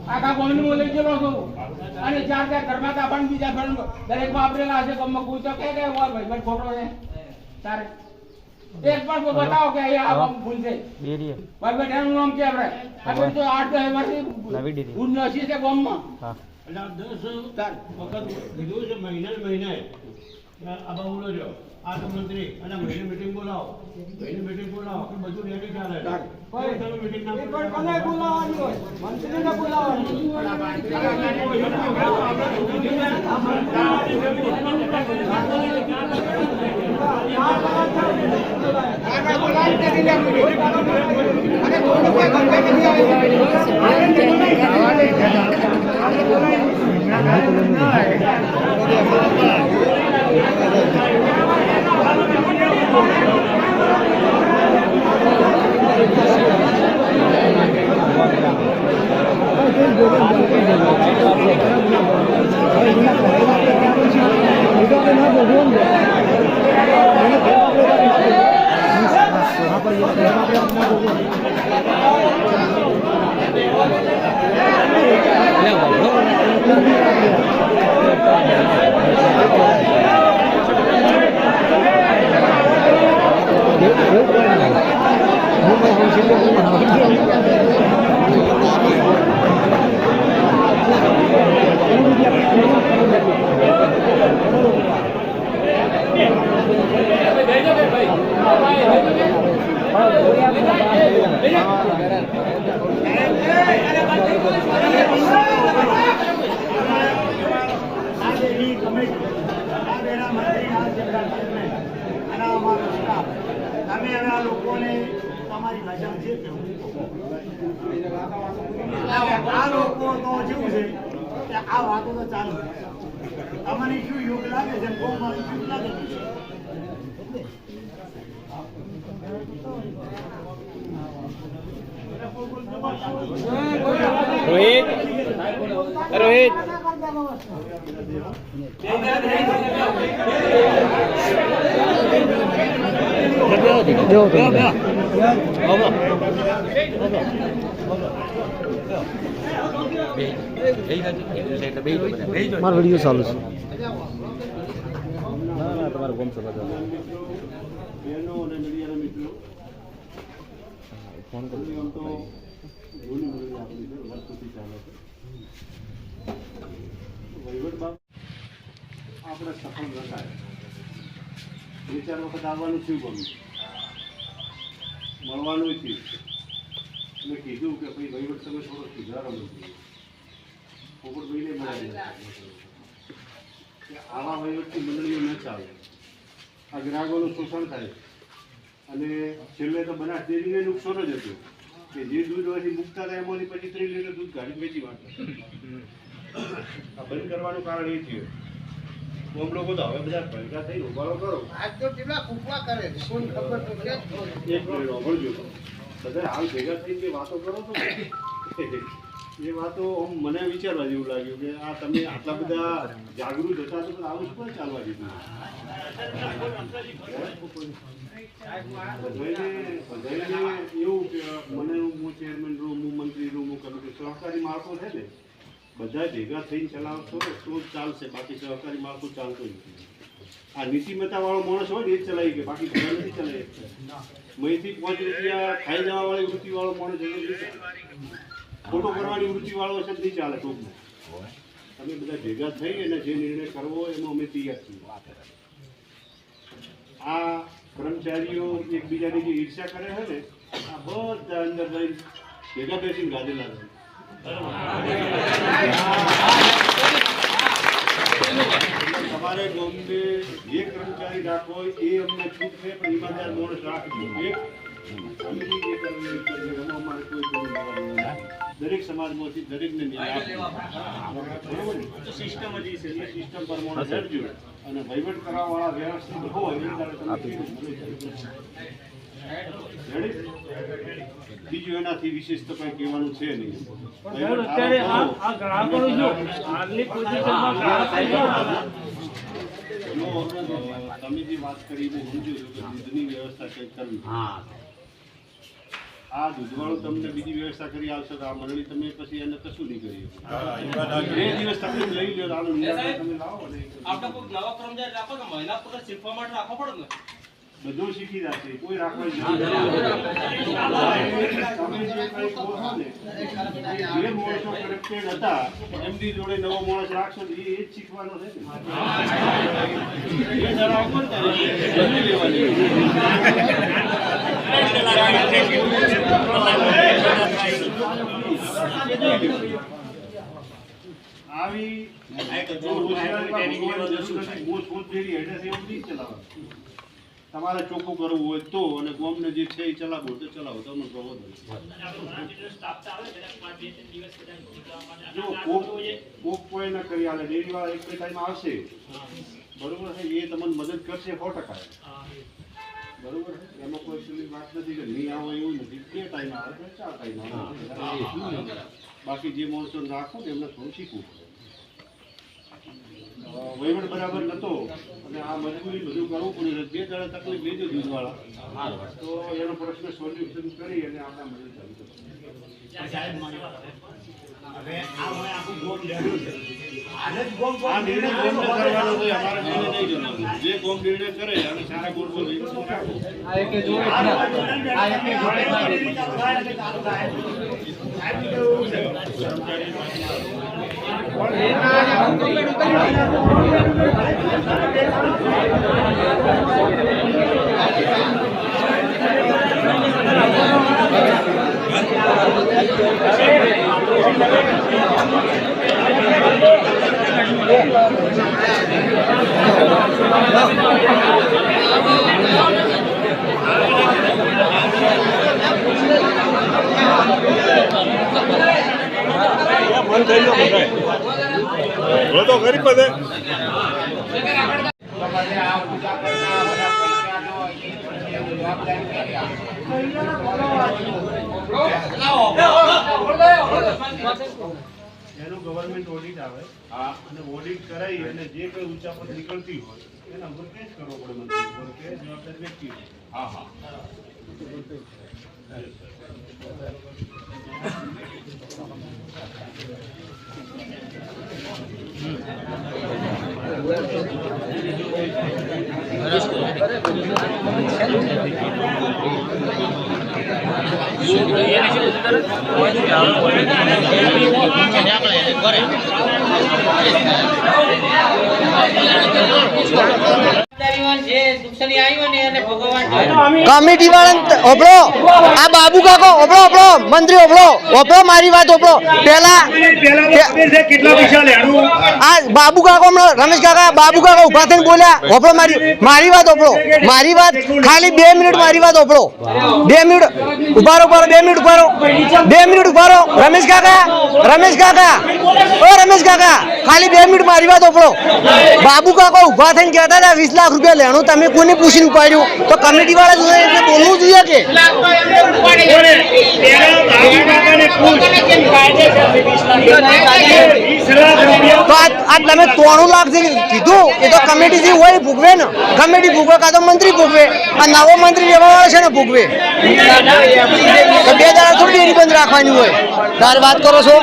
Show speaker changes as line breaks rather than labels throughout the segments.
આખા ગોમની લઈ ગયેલો છું અને ચાર ઘરમાં કાપણ બીજા દરેક વાપરેલા હશે ગમમાં કોઈ તો કે ભાઈ ખોટો છે તારે એક પણ બતાવો કે આ ભૂલ છે ભાઈ બેટાનું નામ કે આપણે તો 8-10 વર્ષથી ભૂલ નસી છે ગોમમાં એટલે 10 વખત કીધું છે મહિને આ બોલો છો આ તો મંત્રી અને મહિને મીટિંગ બોલાવો કે બધું રેડી ચાલે કોઈ તમે મીટિંગ ના પણ કોને બોલાવવાની હોય મંત્રીને બોલાવવાની આ વાતો તો ચાલુ તમને શું યોગ લાગે છે
રોહિત રોહિત
મારો વિડીયો ચાલુ છે
તમારો ગોમ સભા ફોન કરો
આપણે સફળ રખાય 2-4 વખત આવવાનું થયું ગમ્યું મળવાનું થયું મેં કીધું કે ભાઈ વહીવટ તમે થોડો સુધારો નથી પોપટભાઈને મળ્યા આવા વહીવટથી મંડળીઓ ન ચાલે આ ગ્રાહકોનું શોષણ થાય અને છેલ્લે તો બનાસ ડેરીને નુકસાન જ હતું કે જે દૂધ હોવાથી મુકતા હતા એમાંથી 25-30 લીટર દૂધ ગાડી વેચી વાળતા આ બંધ કરવાનું કારણ એ થયું આમ લોકો તો હવે બધા ભેગા થઈ ઉભારો કરો આજ તો કેટલા કુકવા કરે છે કોઈ ખબર તો છે એક મિનિટ ઓગળજો બધા હાલ ભેગા થઈને જે વાતો કરો છો એ વાતો મને વિચારવા જેવું લાગ્યું કે આ તમે આટલા બધા જાગૃત હતા તો આવું શું ચાલવા દીધું બધાને એવું માળખું છે ને બધા ભેગા થઈને ચલાવશો ને તો જ ચાલશે, બાકી સહકારી માળખું ચાલતું નથી. આ નીતિમત્તા વાળો માણસ હોય ને એ જ ચલાવી કે બાકી બધા નથી ચલાવી શકતા. મહીથી 5 રૂપિયા ખાઈ જવા વાળી વૃત્તિ વાળો માણસ ખોટો કરવાની વૃત્તિ વાળો છે નહીં ચાલે. ટૂંકમાં તમે બધા ભેગા થઈ અને જે નિર્ણય કરવો એમાં અમે તૈયાર છીએ. આ કર્મચારીઓ એકબીજાની જે ઈર્ષા કરે છે ને આ બધા અંદર જઈને ભેગા બેસીને ગાધેલા છે. તમારે ગામને જે કર્મચારી રાખવો હોય એ અમને છૂટ છે, પણ ઈમાનદાર માણસ રાખજો. દરેક સમાજમાંથી દરેકને સિસ્ટમ જ છે, એ સિસ્ટમ પ્રમાણે કરજો અને વહીવટ કરાવવાળા વ્યવસ્થિત હોય એ બીજું એનાથી વિશેષ તો કંઈ કહેવાનું છે નહીં. તમે જે વાત કરી હું સમજુ છું કે દૂધની વ્યવસ્થા કંઈક કરવી. આ દૂધવાળું તમને બીજી વ્યવસ્થા કરી આવશે તો આ મંડળી તમે પછી એને કશું નહીં કરી. 2 દિવસ તકલીફ લઈ લો, આનું નિરાકરણ તમે લાવો ને
આપણે કોઈ નવા કર્મચારી રાખો કે મહિલા પુરુષ શીખવા માટે રાખવો પડે ને
બધું શીખી જશે, કોઈ રાખવા જ નથી. જે માણસો કરેક્ટેડ હતા એમની જોડે નવો માણસ રાખશો એ જ શીખવાનો છે ને. એ ધરાવો આવી તમારે ચોખ્ખું કરવું હોય તો, અને ગામને જે છે એ ચલાવવું તો ચલાવો. તમે કહો જો કોક કોઈ ના કરી આલે ડેરી વાળા એક ટાઈમ આવશે બરોબર છે, એ તમને મદદ કરશે 100%. બરોબર છે, એમાં કોઈ પેલી વાત નથી કે નહીં આવો એવું નથી. 2 ટાઈમ આવે તો 4 ટાઈમ આવે. બાકી જે માણસો રાખો ને એમને થોડું શીખવું પડે. વહીવટ બરાબર નતો અને આ મજબૂરી બધું કરવું પડ્યું. 2 દાડા તકલીફ લેજો દૂધવાળા તો એનો પ્રશ્ન સોલ્યુશન કરી અને આપણા મદદ ચાલુ કરશું. આ નિર્ણય કોમને કરવાનો છે, અમારે નિર્ણય નહીં જણાવવાનો. જે કોમ નિર્ણય કરે અને સારા ગુણો લઈને રાખો.
તો ગરીબ બધે
એનું ગવર્મેન્ટ ઓડિટ આવે અને ઓડિટ કરાવી અને જે કોઈ ઊંચા પર નીકળતી હોય એના ઉપર કેસ કરવો પડે મંત્રી ઉપર કે જવાબદાર વ્યક્તિ.
કમિટી વાળા ઓપડો આ બાબુ કાકો ઓપડો ઓપડો મંત્રી ઓપડો ઓપડો મારી વાત ઓપડો પેલા આ બાબુ કાકો રમેશ કાકા બાબુ કાકા ઉભા થઈને બોલ્યા ઓપડો મારી વાત ઓપડો મારી વાત ખાલી 2 મિનિટ મારી વાત ઓપડો 2 મિનિટ ઉભારો 2 મિનિટ ઉભારો 2 મિનિટ ઉભારો રમેશ કાકા ઓ રમેશ કાકા ખાલી 2 મિનિટ મારી વાત ઓપડો બાબુ કાકો ઉભા થઈને કહેતા હતા 20 લાખ રૂપિયા લેણું તમે કોને પૂછીને ઉપાડ્યું તો કમિટી વાળા જોડે એટલે બોલવું જોઈએ કે તો આ તમે 93 લાખ જે કીધું એ તો કમિટી જે હોય ભોગવે ને, કમિટી ભોગવે કાં તો મંત્રી ભોગવે, આ નવો મંત્રી લેવા વાળો છે ને ભોગવે. તો 2 દાડા થોડી ડેરી બંધ રાખવાની હોય. તારે વાત કરો છો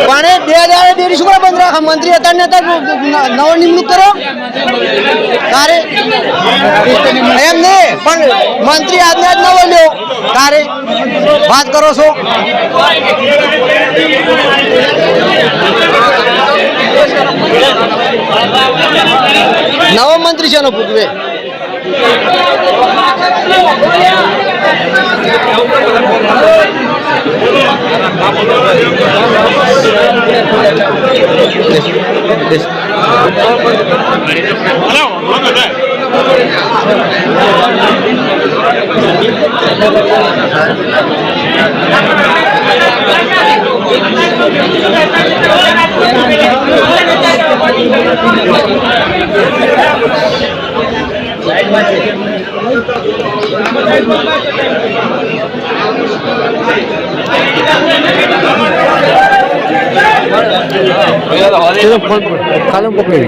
પણ એ 2 દાડા ડેરી શું બંધ રાખે? મંત્રી અત્યારે નવો નિમણૂક કરો તારે એમ નહીં, પણ મંત્રી આજને આજ નવો લ્યો તારે વાત કરો છો. નવો મંત્રી છે નો ભૂગવે. ખાલી પકડી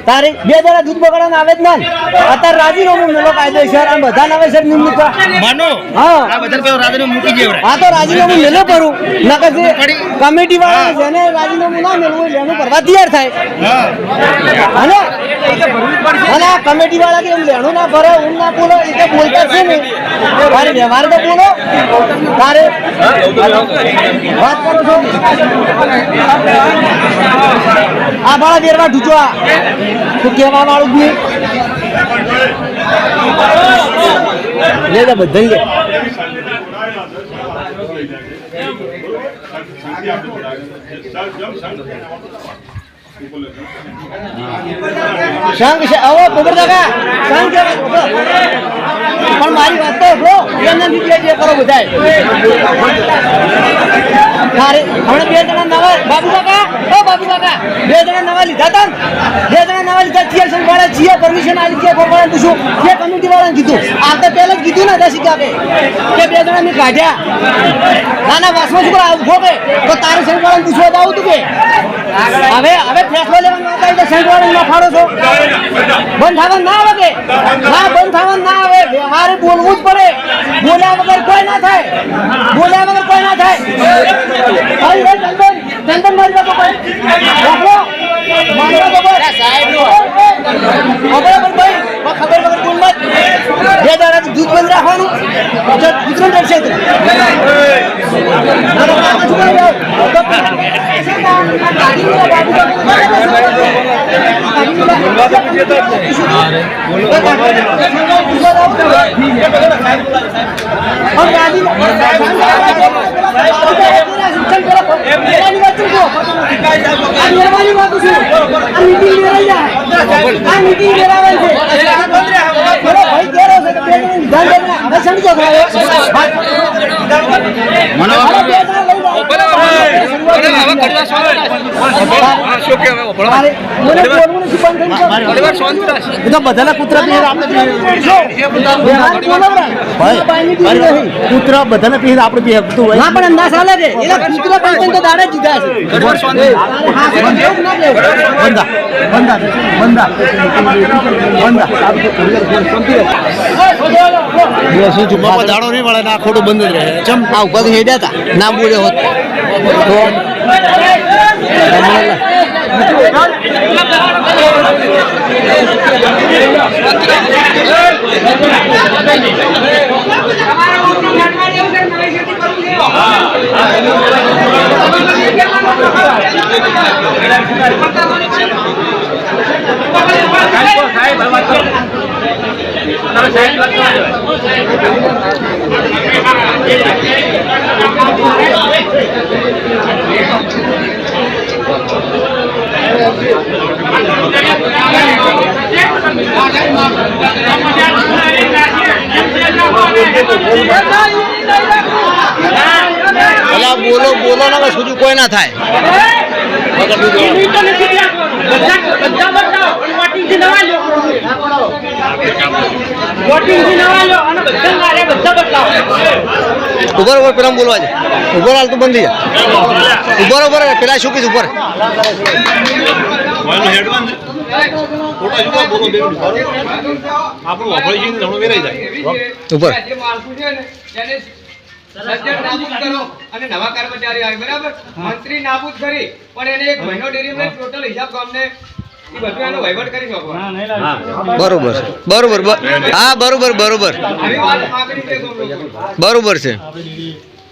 તારે 2 દાડા દૂધ બગાડવાના આવે જ ના. અત્યારે રાજીનામું મેલો કાયદેસર આ બધા નવેસર નિમણૂક હા તો રાજીનામું મેલો કરું નકર જે કમિટી વાળા જેને રાજીનામું ના મેળવું હોય એનું કરવા તૈયાર થાય. અને આ કમિટી વાળા કે એમ લેણું ના ભરે ઊન ના બોલો એ તો બોલતા છે ને. તારે વ્યવહાર તો બોલો તારે વાત કરો છો. આ ભાડા બેરવા ઢૂચવા તું કહેવા વાળું જ નહીં. લે જા બધા લે. સંઘ છે આવો ખબર કાકા સંઘ કે પણ મારી વાત તો બ્રો એના નીચે જે કરો બધાય તારે હમણાં 2 જણા નવા બાબુ કાકા 2 જણા નવા લીધા હતા 2 જણા નવા લીધા ચિયા સંભાળે ચિયા પરમિશન આલી ચિયા ભરવાનું પૂછું કે કમિટી વાળાને કીધું આ તો પહેલા જ કીધું ને દસી કે 2 જણા મેં કાઢ્યા નાના વાસમાં શું આવું ખોકે તો તારે સંભાળવાનું પૂછવા તો આવું તું કે હવે ફેસલો લેવાનો હતા એટલે સંભાળવાનું ના ફાડો છો. બંધ થવાનું ના આવે કે ના બંધ થવાનું ના આવે. વ્યવહારે બોલવું જ પડે. બોલ્યા વગર કોઈ ના થાય. ચંદન મારી વાતો કોઈ ખબર વગર બોલ મત. 2 દાડા દૂધ બંધ રાખવાનું ગુજરાત રહેશે. બધાના કૂતરા કૂતરા બધાને પીર આપણે ના પણ અંદાજ ચાલે છે એટલે કૂતરા પણ તો દાડે જીધા છે. દાડો નહીં મળે ના ખોટું બંધ જ રહે. ચમ આ ઉપર હેડ્યા હતા ના બોલ્યો હોત
સાહેબ
અલા બોલો બોલો ના સુધી કોઈ ના થાય. ઉભર ઉભર પેલા બોલવા છે. ઉભર હાલ તું બંધ ઉભર ઉભર પેલા શું કીધું ઉપર ઉપર
અને નવા કર્મચારી આવે બરાબર. મંત્રી નાબૂદ કરી પણ એને એક મહિનો ડેરી ટોટલ હિસાબ ગામને એ બધું એનો વહીવટ કરી શકો.
બરોબર બરોબર હા બરોબર બરોબર
આવી વાત માગણી છે ગામ લોકો.
બરોબર છે.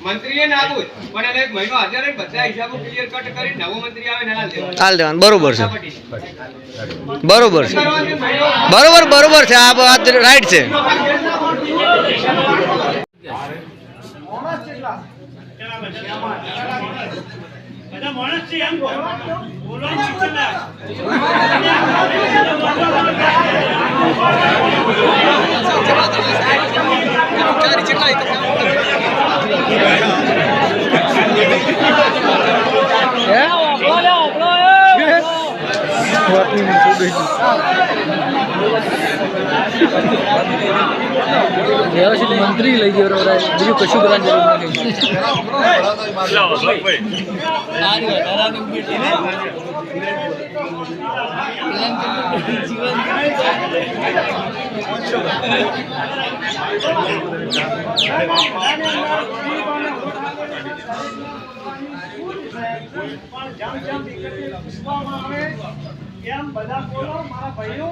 મંત્રીએ નાબૂદ પણ એને એક મહિનો હાજર રહી બધા હિસાબો ક્લિયર કટ કરી નવો મંત્રી આવે ને
હાલ દેવાનું બરોબર છે બરોબર છે બરોબર બરોબર છે આ વાત રાઈટ છે.
વ્યવસ્થિત મંત્રી લઈ ગયો બીજું કશું કરવાની
એમ બધા બોલો મારા ભાઈઓ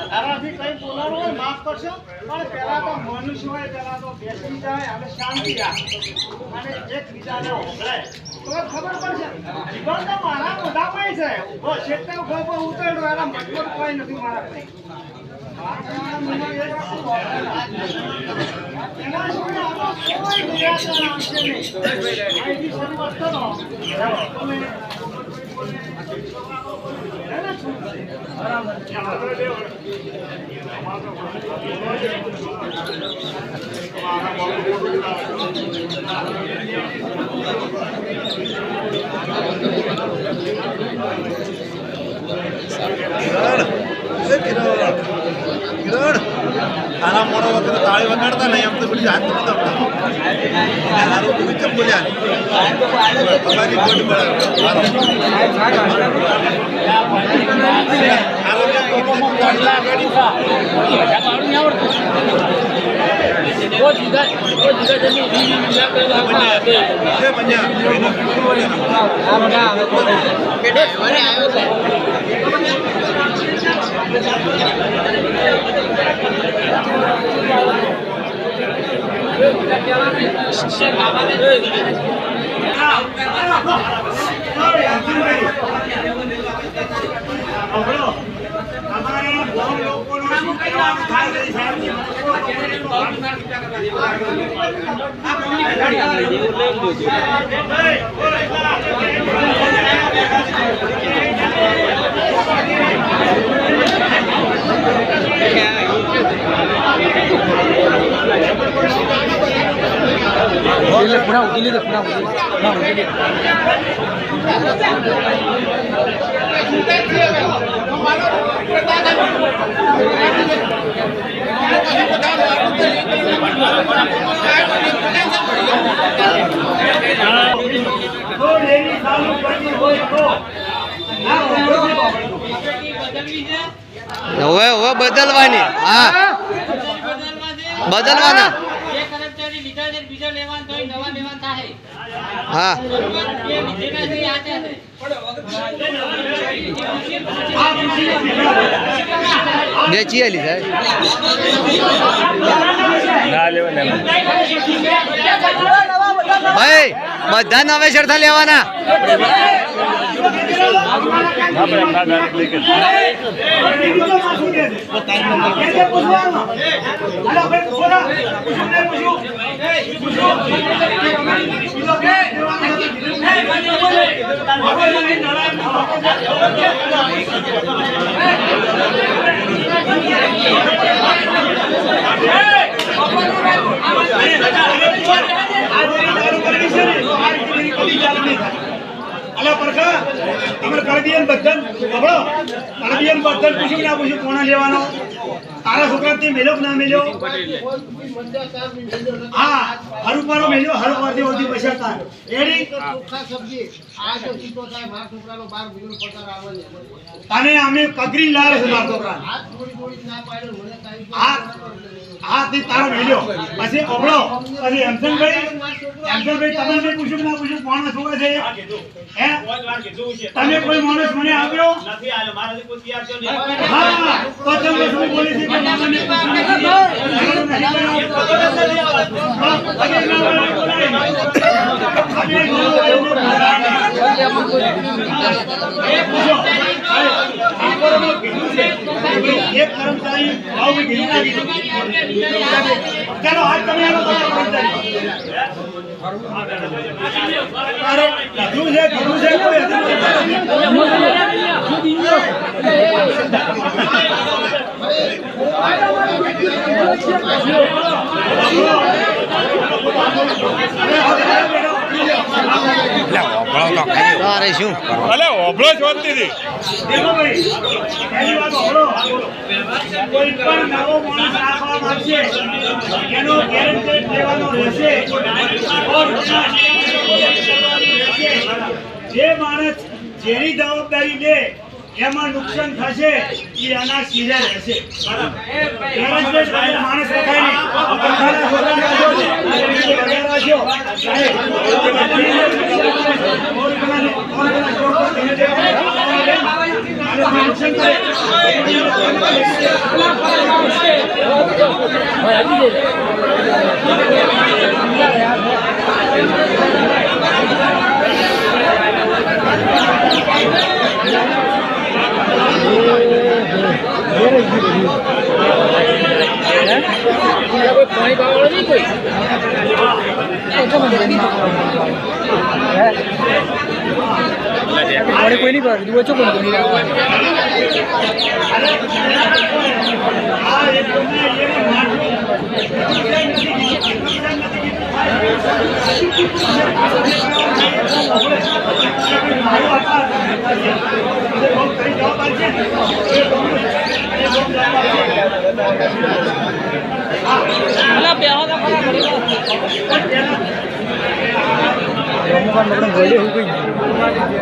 તારાથી કઈ બોલાવો હોય માફ કરશો પણ પહેલા તો મનુષ્ય હોય પહેલા તો બેસી જાય અને શાંતિ રાખે અને એકબીજાને ઓળખાય તો ખબર પડશે. જીવન તો મારા મોઢામાં છે ઉભો છેટે ઉભો ઉતર્યો એના મતલબ કોઈ નથી મારા ભાઈ. એના સિવાય આનો કોઈ નિરાકરણ આવશે નહીં. અહીંથી શરૂઆત કરો તમે
આના મોડો વખતે તાળી વગાડતા નહીં એમ તો બધી હાથ નથી બોલ્યા તમારી ગોડ
હવે હવે બદલવાની હા બદલવાના હા બે ચિયાલી સાહેબ ભાઈ બધા નવેસર થા લેવાના
અલા પરખા તમે કળબિયન બધન ખબરો કળબિયન બધન પૂછ્યું ના પૂછ્યું કોના લેવાનો તારા છોકરાથી મેલ્યો કે ના મેલ્યો હા હરુપારો મેલ્યો હરુપારથી ઓછી પૈસા તાર એડી તને અમે કગરી લાવે છે મારા છોકરા હા તે તારો મેલ્યો પછી ઓબળો પછી હેમસનભાઈ તમે મેં પૂછ્યું કે ના પૂછ્યું કોણ છોકરા છે હે તમે કોઈ માણસ મને આપ્યો
નથી આલ્યો મારા કોઈ તૈયાર છો ને
હા તો તમે શું બોલી છે કે મને એક કર્મચારી ભાવ ગીરી ના ગીરી ચાલો આજ તમે આનો કર્મચારી અરે કીધું છે કોઈ
તારે શું
અલે ઓબળો જ વાંચતી હતી
દેખો ભાઈ પહેલી વાત હોળો કોઈ પણ નવો માણસ રાખવા માંગશે એનો ગેરંટી લેવાનો રહેશે ઓર જે માણસ જેની જવાબદારી લે એમાં નુકસાન થશે એ આના સીધા રહેશે માણસ રખાય
પાણી પાવાળો નહીં કોઈ પાણી કોઈ નહીં પાડે તું ઓછો પણ કોઈ